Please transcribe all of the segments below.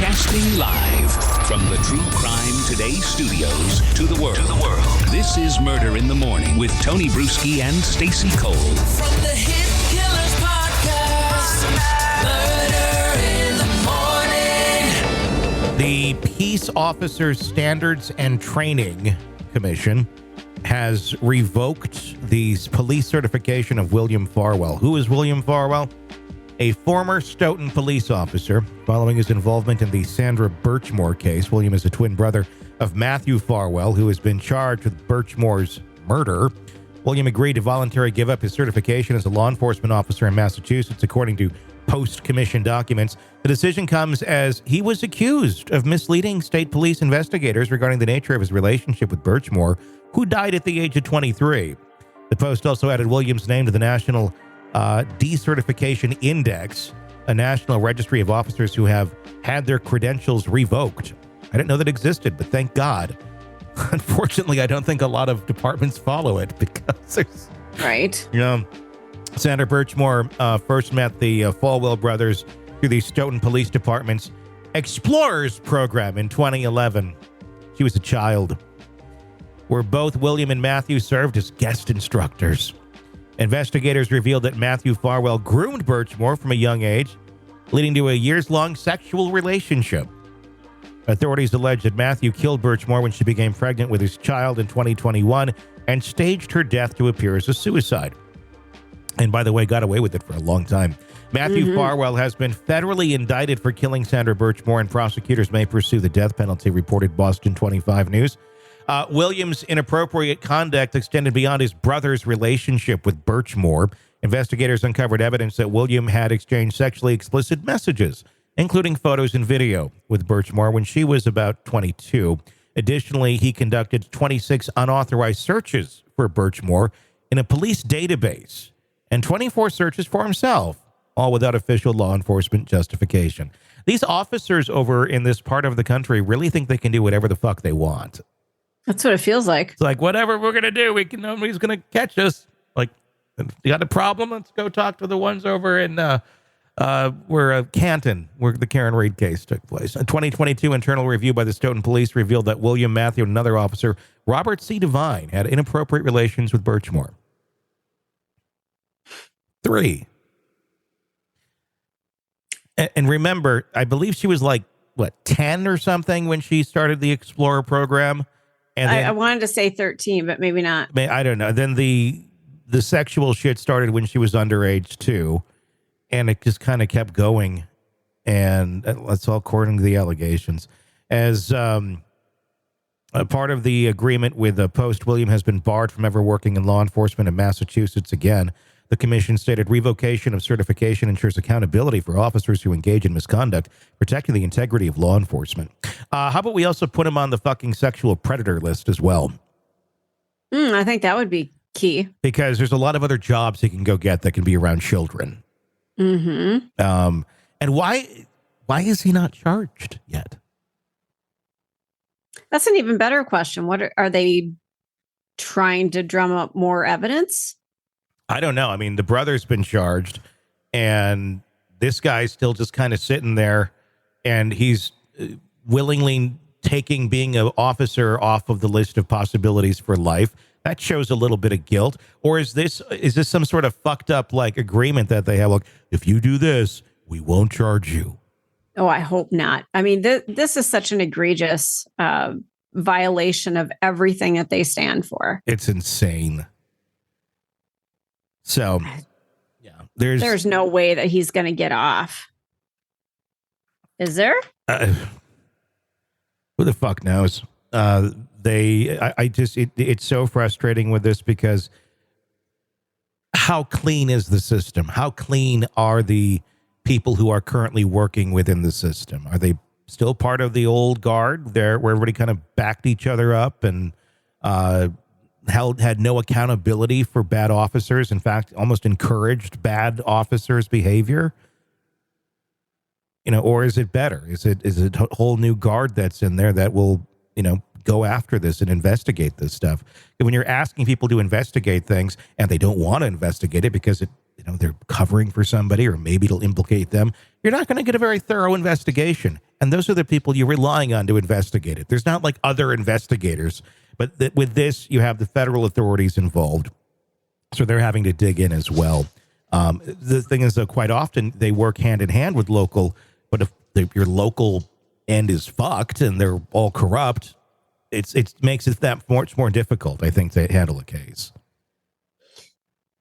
Broadcasting live from the True Crime Today studios to the world. This is Murder in the Morning with Tony Bruschi and Stacey Cole. From the Hit Killers Podcast, Murder in the Morning. The Peace Officers Standards and Training Commission has revoked the police certification of William Farwell. Who is William Farwell? A former Stoughton police officer. Following his involvement in the Sandra Birchmore case, William is a twin brother of Matthew Farwell, who has been charged with Birchmore's murder. William agreed to voluntarily give up his certification as a law enforcement officer in Massachusetts, according to post-commission documents. The decision comes as he was accused of misleading state police investigators regarding the nature of his relationship with Birchmore, who died at the age of 23. The Post also added William's name to the National Decertification Index, a national registry of officers who have had their credentials revoked. I didn't know that existed, but thank God. Unfortunately, I don't think a lot of departments follow it because there's... Right. Sandra Birchmore first met the Farwell brothers through the Stoughton Police Department's Explorers program in 2011. She was a child, where both William and Matthew served as guest instructors. Investigators revealed that Matthew Farwell groomed Birchmore from a young age, leading to a years-long sexual relationship. Authorities allege that Matthew killed Birchmore when she became pregnant with his child in 2021 and staged her death to appear as a suicide. And by the way, got away with it for a long time. Matthew Farwell has been federally indicted for killing Sandra Birchmore, and prosecutors may pursue the death penalty, reported Boston 25 News. Williams' inappropriate conduct extended beyond his brother's relationship with Birchmore. Investigators uncovered evidence that William had exchanged sexually explicit messages, including photos and video, with Birchmore when she was about 22. Additionally, he conducted 26 unauthorized searches for Birchmore in a police database and 24 searches for himself, all without official law enforcement justification. These officers over in this part of the country really think they can do whatever the fuck they want. That's what it feels like. It's like, whatever we're going to do, nobody's going to catch us. Like, you got a problem? Let's go talk to the ones over in Canton, where the Karen Reed case took place. A 2022 internal review by the Stoughton Police revealed that William, Matthew, and another officer, Robert C. Devine, had inappropriate relations with Birchmore. 3. And remember, I believe she was like, 10 or something when she started the Explorer program? And then, I wanted to say 13, but maybe not. I don't know. Then the sexual shit started when she was underage too, and it just kind of kept going. And that's all according to the allegations. As a part of the agreement with the Post, William has been barred from ever working in law enforcement in Massachusetts again. The commission stated revocation of certification ensures accountability for officers who engage in misconduct, protecting the integrity of law enforcement. How about we also put him on the fucking sexual predator list as well? I think that would be key. Because there's a lot of other jobs he can go get that can be around children. And why is he not charged yet? That's an even better question. What are they trying to drum up more evidence? I don't know. I mean, the brother's been charged, and this guy's still just kind of sitting there, and he's willingly taking being an officer off of the list of possibilities for life. That shows a little bit of guilt. Or is this some sort of fucked up like agreement that they have? Like, if you do this, we won't charge you. Oh, I hope not. I mean, this is such an egregious violation of everything that they stand for. It's insane. So, yeah, there's no way that he's going to get off. Is there? Who the fuck knows? It's so frustrating with this because how clean is the system? How clean are the people who are currently working within the system? Are they still part of the old guard there where everybody kind of backed each other up and had no accountability for bad officers? In fact, almost encouraged bad officers' behavior? Or is it better? Is it a whole new guard that's in there that will, go after this and investigate this stuff? And when you're asking people to investigate things and they don't want to investigate it because they're covering for somebody or maybe it'll implicate them, you're not going to get a very thorough investigation. And those are the people you're relying on to investigate it. There's not like other investigators, but with this, you have the federal authorities involved. So they're having to dig in as well. The thing is, though, quite often they work hand in hand with local, but if your local end is fucked and they're all corrupt, it makes it that much more difficult, I think, to handle a case.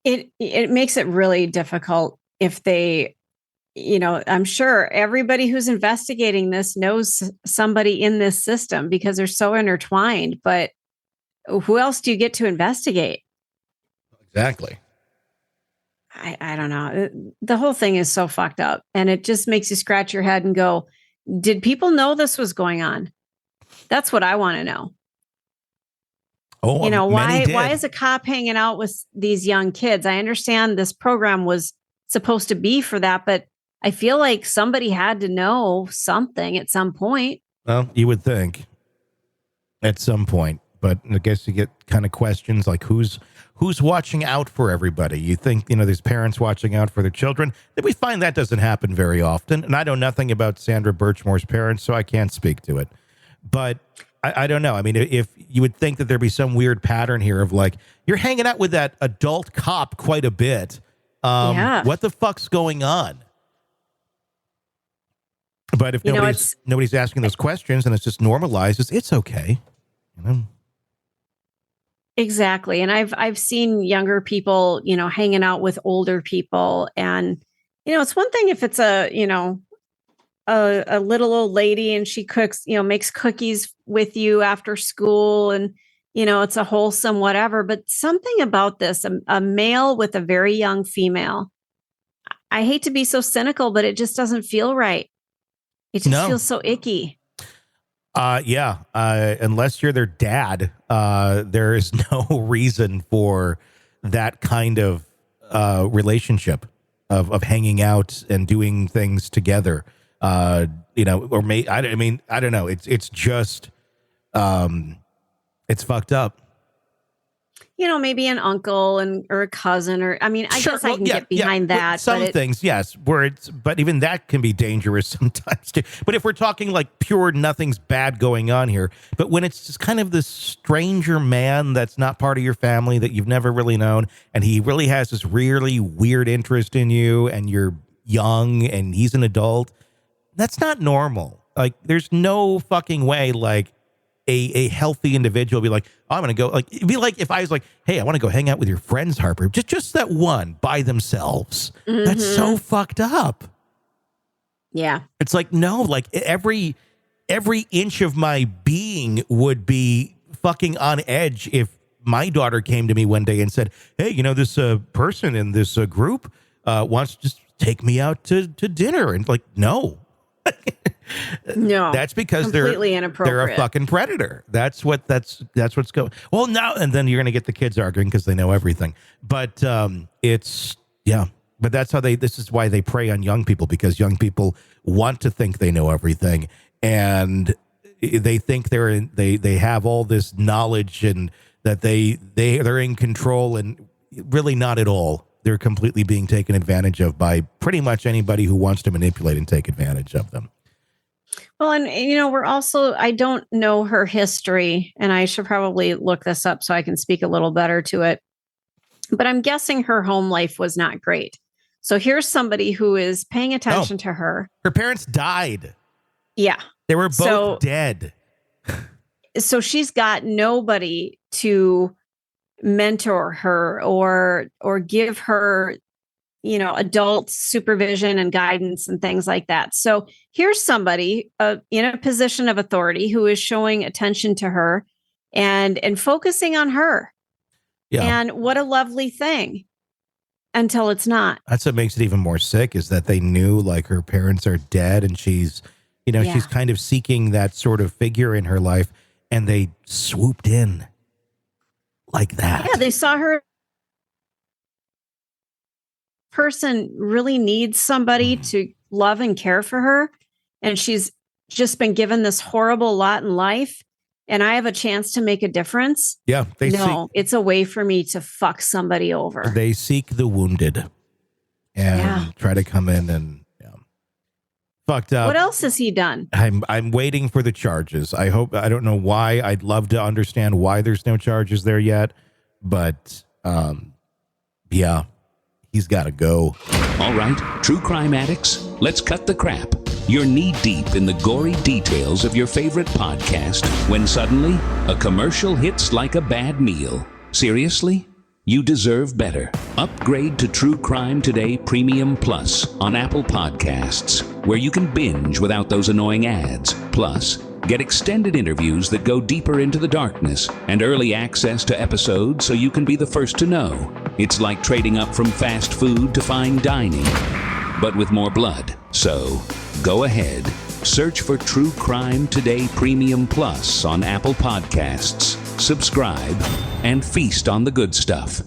It makes it really difficult if they, I'm sure everybody who's investigating this knows somebody in this system because they're so intertwined. But who else do you get to investigate? Exactly. I don't know. The whole thing is so fucked up. And it just makes you scratch your head and go, did people know this was going on? That's what I want to know. Oh, why is a cop hanging out with these young kids? I understand this program was supposed to be for that, but I feel like somebody had to know something at some point. Well, you would think at some point, but I guess you get kind of questions like who's watching out for everybody. You think, there's parents watching out for their children. We find that doesn't happen very often. And I know nothing about Sandra Birchmore's parents, so I can't speak to it. But I don't know. I mean, if you would think that there'd be some weird pattern here of like, you're hanging out with that adult cop quite a bit. What the fuck's going on? But if nobody's asking those questions and it's just normalized, it's okay. Exactly. And I've seen younger people, hanging out with older people. And, it's one thing if it's a little old lady and she cooks, makes cookies with you after school and, it's a wholesome whatever. But something about this, a male with a very young female, I hate to be so cynical, but it just doesn't feel right. It just feels so icky. Unless you're their dad, there is no reason for that kind of relationship of hanging out and doing things together. I don't know. It's just, it's fucked up. Maybe an uncle or a cousin I guess I can get behind that. Some things, yes, but even that can be dangerous sometimes too. But if we're talking like pure nothing's bad going on here, but when it's just kind of this stranger man that's not part of your family that you've never really known, and he really has this really weird interest in you and you're young and he's an adult, that's not normal. Like there's no fucking way like a healthy individual be like, oh, I'm going to go, like, it'd be like if I was like, hey, I want to go hang out with your friends, Harper, just that one by themselves. Mm-hmm. That's so fucked up. Yeah. It's like, no, like every inch of my being would be fucking on edge if my daughter came to me one day and said, hey, this person in this group wants to just take me out to dinner. And like, no. No, that's because completely inappropriate. They're a fucking predator. That's what's going. Well, now and then you're going to get the kids arguing because they know everything. But But that's how this is why they prey on young people, because young people want to think they know everything, and they think they have all this knowledge and that they're in control, and really not at all. They're completely being taken advantage of by pretty much anybody who wants to manipulate and take advantage of them. Well, and we're also, I don't know her history, and I should probably look this up so I can speak a little better to it. But I'm guessing her home life was not great. So here's somebody who is paying attention to her. Her parents died. Yeah. They were both dead. So she's got nobody to mentor her or give her adult supervision and guidance and things like that. So here's somebody in a position of authority who is showing attention to her and focusing on her. Yeah. And what a lovely thing until it's not. That's what makes it even more sick, is that they knew like her parents are dead and she's kind of seeking that sort of figure in her life, and they swooped in like that. Yeah, they saw her. Person really needs somebody to love and care for her, and she's just been given this horrible lot in life, and I have a chance to make a difference. Yeah, it's a way for me to fuck somebody over. They seek the wounded and try to come in and fucked up. What else has he done? I'm waiting for the charges. I don't know why. I'd love to understand why there's no charges there yet, but yeah, he's got to go. All right, true crime addicts, let's cut the crap. You're knee-deep in the gory details of your favorite podcast when suddenly a commercial hits like a bad meal. Seriously? You deserve better. Upgrade to True Crime Today Premium Plus on Apple Podcasts, where you can binge without those annoying ads. Plus, get extended interviews that go deeper into the darkness and early access to episodes so you can be the first to know. It's like trading up from fast food to fine dining, but with more blood. So, go ahead. Search for True Crime Today Premium Plus on Apple Podcasts. Subscribe and feast on the good stuff.